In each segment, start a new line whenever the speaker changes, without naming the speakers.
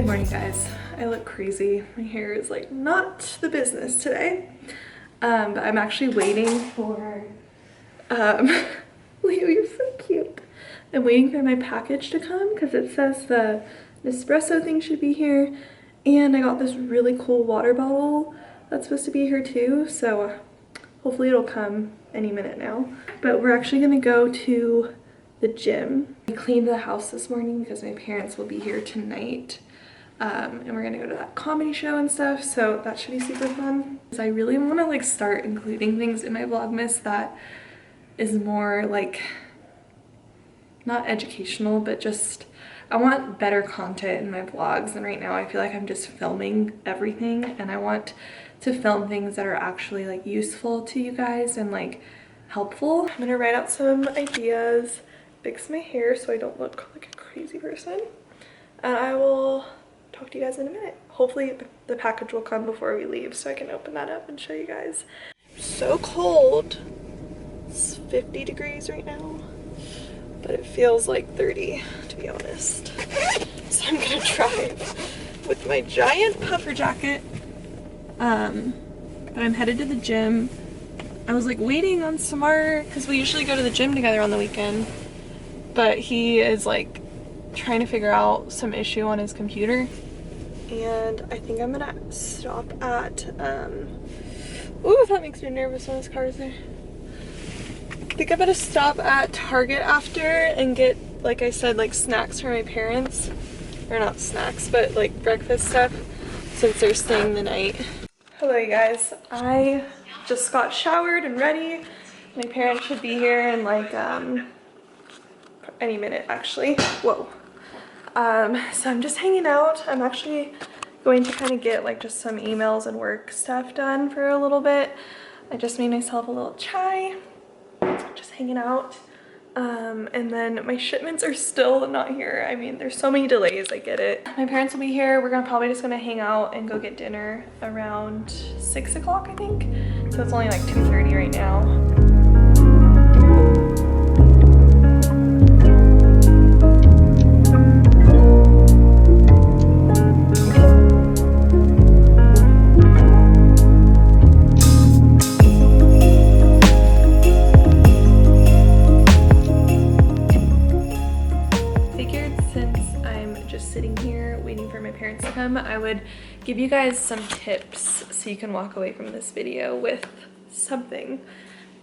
morning, guys. I look crazy. My hair is like not the business today. But I'm actually waiting for Leo, you're so cute. I'm waiting for my package to come because it says the Nespresso thing should be here, and I got this really cool water bottle that's supposed to be here too, so hopefully it'll come any minute now. But we're actually gonna go to the gym. We cleaned the house this morning because my parents will be here tonight, and we're gonna go to that comedy show and stuff, so that should be super fun. I really want to like start including things in my Vlogmas that is more like not educational, but just I want better content in my vlogs, and right now I feel like I'm just filming everything, and I want to film things that are actually like useful to you guys and like helpful. I'm gonna write out some ideas, fix my hair so I don't look like a crazy person, and I will talk to you guys in a minute. Hopefully the package will come before we leave so I can open that up and show you guys. So cold. It's 50 degrees right now, but it feels like 30 to be honest. So I'm gonna drive with my giant puffer jacket. But I'm headed to the gym. I was like waiting on Samar because we usually go to the gym together on the weekend, but he is like trying to figure out some issue on his computer, and I think I'm gonna stop at ooh, that makes me nervous when this car is there. I think I'm gonna stop at Target after and get, like I said, like snacks for my parents, or not snacks, but like breakfast stuff since they're staying the night. Hello you guys, I just got showered and ready. My parents should be here in like any minute actually. Whoa. So I'm just hanging out. I'm actually going to kind of get like just some emails and work stuff done for a little bit. I just made myself a little chai, just hanging out. And then my shipments are still not here. I mean, there's so many delays, I get it. My parents will be here. We're probably just gonna hang out and go get dinner around 6 o'clock, I think. So it's only like 2:30 right now. I would give you guys some tips so you can walk away from this video with something.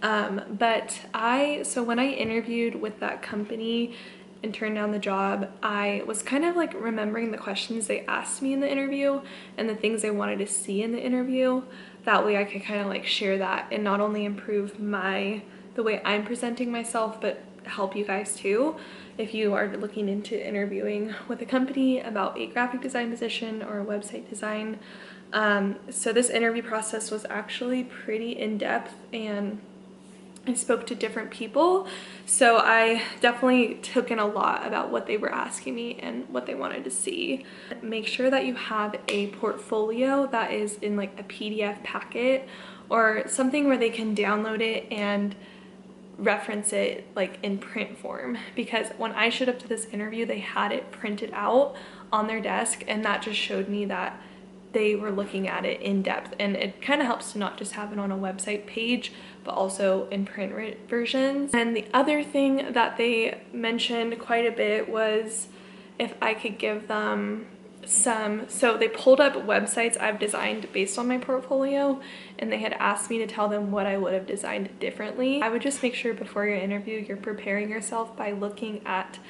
So when I interviewed with that company and turned down the job, I was kind of like remembering the questions they asked me in the interview and the things I wanted to see in the interview. That way I could kind of like share that and not only improve the way I'm presenting myself, but help you guys too if you are looking into interviewing with a company about a graphic design position or a website design. So this interview process was actually pretty in-depth, and I spoke to different people, so I definitely took in a lot about what they were asking me and what they wanted to see. Make sure that you have a portfolio that is in like a PDF packet or something where they can download it and reference it like in print form, because when I showed up to this interview they had it printed out on their desk, and that just showed me that they were looking at it in depth, and it kind of helps to not just have it on a website page but also in print versions. And the other thing that they mentioned quite a bit was if I could give them so they pulled up websites I've designed based on my portfolio, and they had asked me to tell them what I would have designed differently. I would just make sure before your interview you're preparing yourself by looking at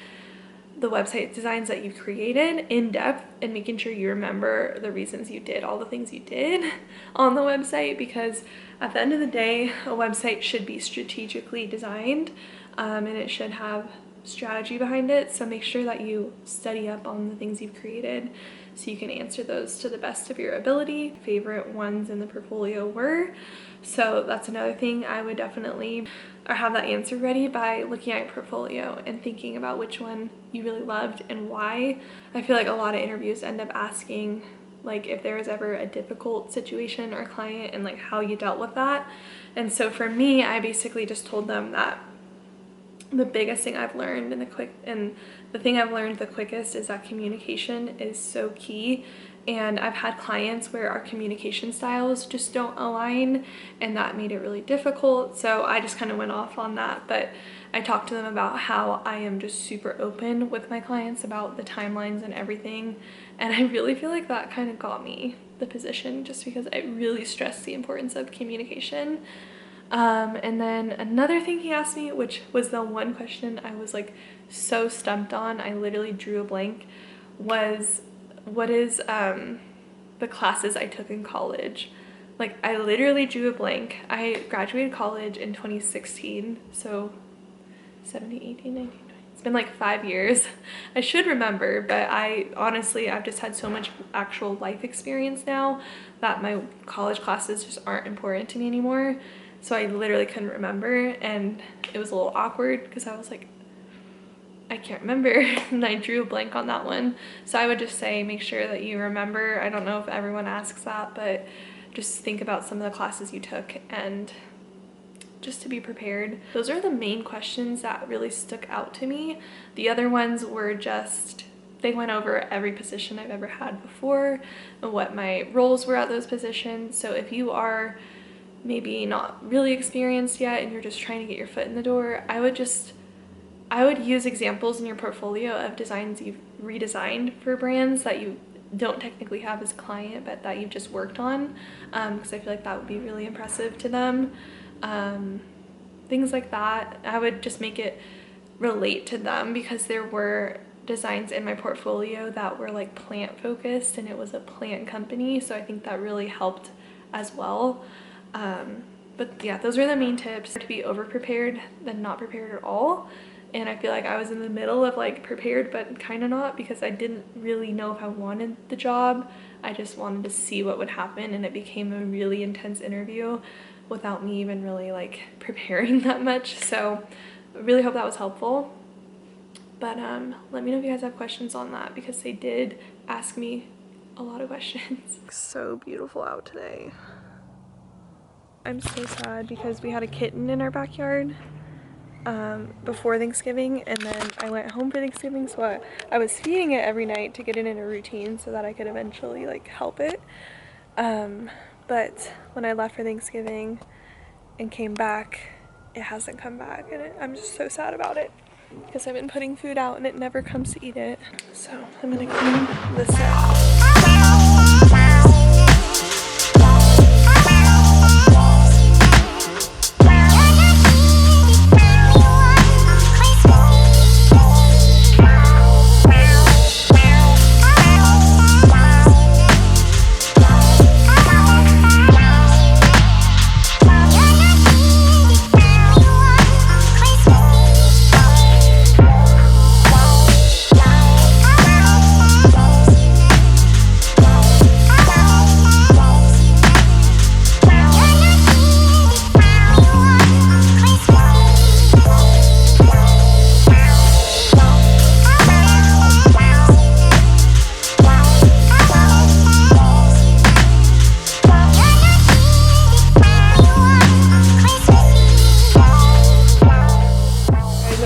the website designs that you've created in depth and making sure you remember the reasons you did all the things you did on the website, because at the end of the day a website should be strategically designed, and it should have strategy behind it. So make sure that you study up on the things you've created so you can answer those to the best of your ability. Favorite ones in the portfolio were, so that's another thing I would definitely have that answer ready by looking at your portfolio and thinking about which one you really loved and why. I feel like a lot of interviews end up asking like if there was ever a difficult situation or client and like how you dealt with that. And so for me, I basically just told them that the biggest thing I've learned the thing I've learned the quickest is that communication is so key. And I've had clients where our communication styles just don't align, and that made it really difficult. So I just kind of went off on that, but I talked to them about how I am just super open with my clients about the timelines and everything. And I really feel like that kind of got me the position, just because I really stressed the importance of communication. And then another thing he asked me, which was the one question I was like so stumped on, I literally drew a blank, was what is the classes I took in college. Like, I literally drew a blank. I graduated college in 2016, so 17, 18, 19, 20. It's been like 5 years. I should remember, but I've just had so much actual life experience now that my college classes just aren't important to me anymore. So I literally couldn't remember, and it was a little awkward because I was like, I can't remember, and I drew a blank on that one. So I would just say make sure that you remember. I don't know if everyone asks that, but just think about some of the classes you took and just to be prepared. Those are the main questions that really stuck out to me. The other ones were just, they went over every position I've ever had before and what my roles were at those positions. So if you are maybe not really experienced yet and you're just trying to get your foot in the door, I would use examples in your portfolio of designs you've redesigned for brands that you don't technically have as a client, but that you've just worked on, because I feel like that would be really impressive to them. Things like that. I would just make it relate to them, because there were designs in my portfolio that were like plant focused, and it was a plant company, so I think that really helped as well. But yeah, those are the main tips. To be over prepared than not prepared at all. And I feel like I was in the middle of like prepared but kind of not, because I didn't really know if I wanted the job. I just wanted to see what would happen, and it became a really intense interview without me even really like preparing that much. So I really hope that was helpful. But let me know if you guys have questions on that, because they did ask me a lot of questions. So beautiful out today. I'm so sad because we had a kitten in our backyard before Thanksgiving, and then I went home for Thanksgiving, so I was feeding it every night to get it in a routine so that I could eventually like help it. But when I left for Thanksgiving and came back, it hasn't come back, and I'm just so sad about it, because I've been putting food out and it never comes to eat it. So I'm gonna clean this up.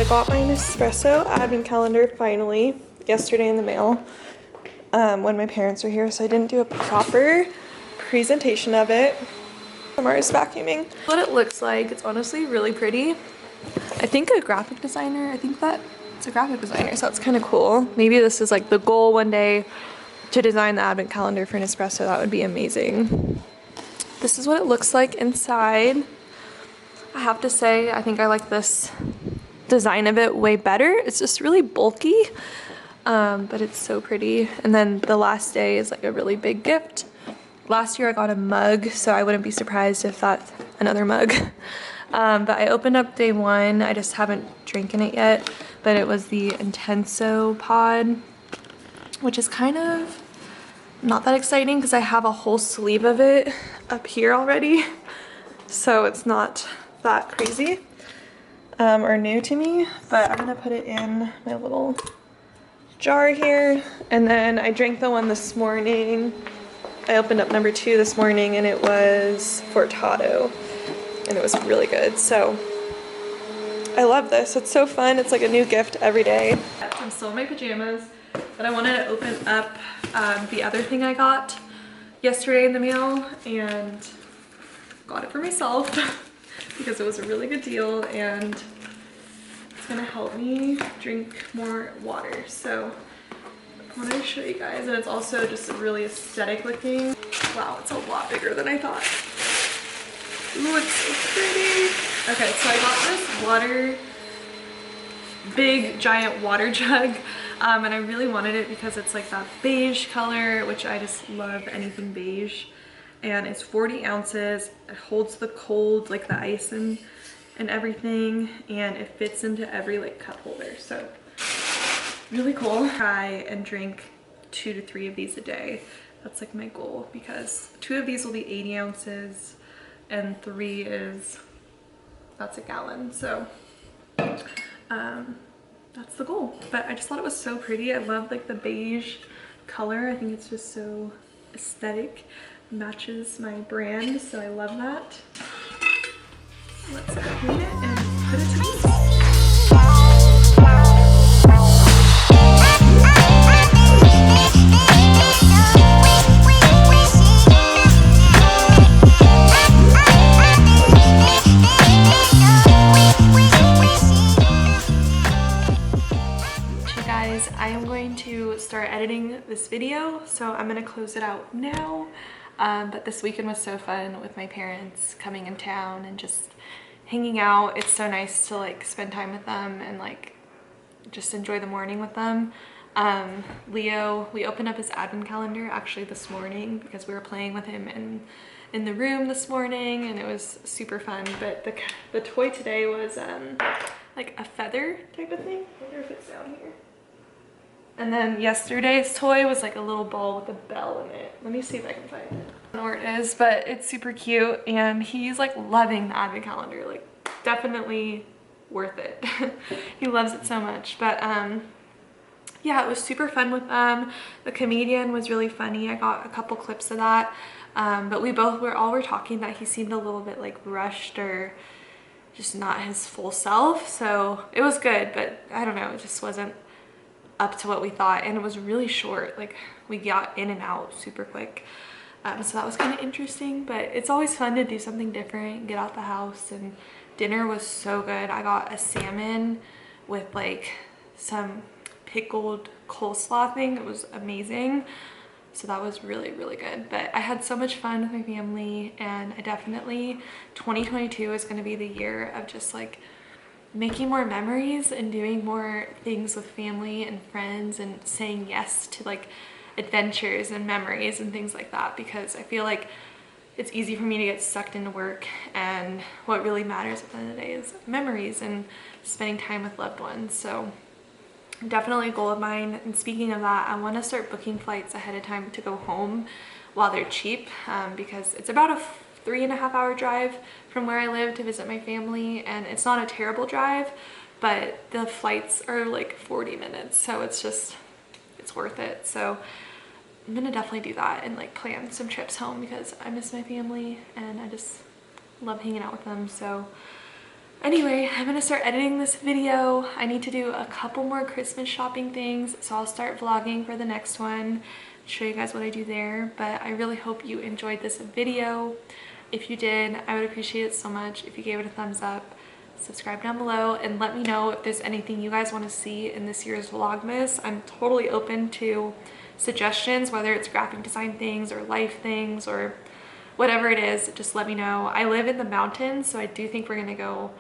Got my Nespresso advent calendar finally yesterday in the mail when my parents were here, so I didn't do a proper presentation of it. Samara's vacuuming. What it looks like, it's honestly really pretty. I think a graphic designer, it's a graphic designer, so it's kind of cool. Maybe this is like the goal one day, to design the advent calendar for Nespresso. That would be amazing. This is what it looks like inside. I have to say, I think I like this design of it way better. It's just really bulky, but it's so pretty. And then the last day is like a really big gift. Last year I got a mug, so I wouldn't be surprised if that's another mug. But I opened up day one. I just haven't drinking it yet, but it was the Intenso pod, which is kind of not that exciting because I have a whole sleeve of it up here already, so it's not that crazy or new to me. But I'm gonna put it in my little jar here. And then I drank the one this morning. I opened up number 2 this morning, and it was Fortato, and it was really good. So I love this. It's so fun. It's like a new gift every day. I'm still in my pajamas, but I wanted to open up the other thing I got yesterday in the mail, and got it for myself because it was a really good deal and it's gonna help me drink more water. So I wanted to show you guys, and it's also just really aesthetic looking. Wow, it's a lot bigger than I thought. Ooh, it's so pretty. Okay, so I got this big giant water jug, and I really wanted it because it's like that beige color, which I just love anything beige. And it's 40 ounces. It holds the cold, like the ice and everything, and it fits into every like cup holder. So really cool. Try and drink 2 to 3 of these a day. That's like my goal, because 2 of these will be 80 ounces and 3 is, that's a gallon. So that's the goal. But I just thought it was so pretty. I love like the beige color. I think it's just so aesthetic, matches my brand, so I love that. Let's clean it and put it to use. I am going to start editing this video, so I'm gonna close it out now. But this weekend was so fun with my parents coming in town and just hanging out. It's so nice to like spend time with them and like just enjoy the morning with them. Leo, we opened up his advent calendar actually this morning because we were playing with him in the room this morning, and it was super fun. But the toy today was like a feather type of thing. I wonder if it's down here. And then yesterday's toy was like a little ball with a bell in it. Let me see if I can find it. I don't know where it is, but it's super cute, and he's like loving the advent calendar. Like definitely worth it. He loves it so much. But yeah, it was super fun with them. The comedian was really funny. I got a couple clips of that. But we both were talking that he seemed a little bit like rushed or just not his full self. So it was good, but I don't know, it just wasn't up to what we thought, and it was really short. Like we got in and out super quick, so that was kind of interesting. But it's always fun to do something different, get out the house. And dinner was so good. I got a salmon with like some pickled coleslaw thing. It was amazing. So that was really good. But I had so much fun with my family, and I definitely 2022 is going to be the year of just like making more memories and doing more things with family and friends, and saying yes to like adventures and memories and things like that, because I feel like it's easy for me to get sucked into work, and what really matters at the end of the day is memories and spending time with loved ones. So definitely a goal of mine. And speaking of that, I want to start booking flights ahead of time to go home while they're cheap, because it's about a 3.5 hour drive from where I live to visit my family, and it's not a terrible drive, but the flights are like 40 minutes, so it's worth it. So I'm gonna definitely do that and like plan some trips home, because I miss my family and I just love hanging out with them. So anyway, I'm gonna start editing this video. I need to do a couple more Christmas shopping things, so I'll start vlogging for the next one, show you guys what I do there. But I really hope you enjoyed this video. If you did, I would appreciate it so much if you gave it a thumbs up. Subscribe down below and let me know if there's anything you guys want to see in this year's Vlogmas. I'm totally open to suggestions, whether it's graphic design things or life things or whatever it is. Just let me know. I live in the mountains, so I do think we're gonna go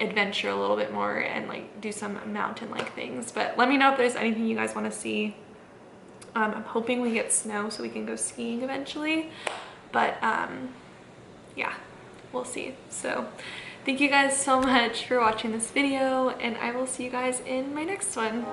adventure a little bit more and like do some mountain-like things. But let me know if there's anything you guys want to see. I'm hoping we get snow so we can go skiing eventually. But yeah, we'll see. So thank you guys so much for watching this video, and I will see you guys in my next one.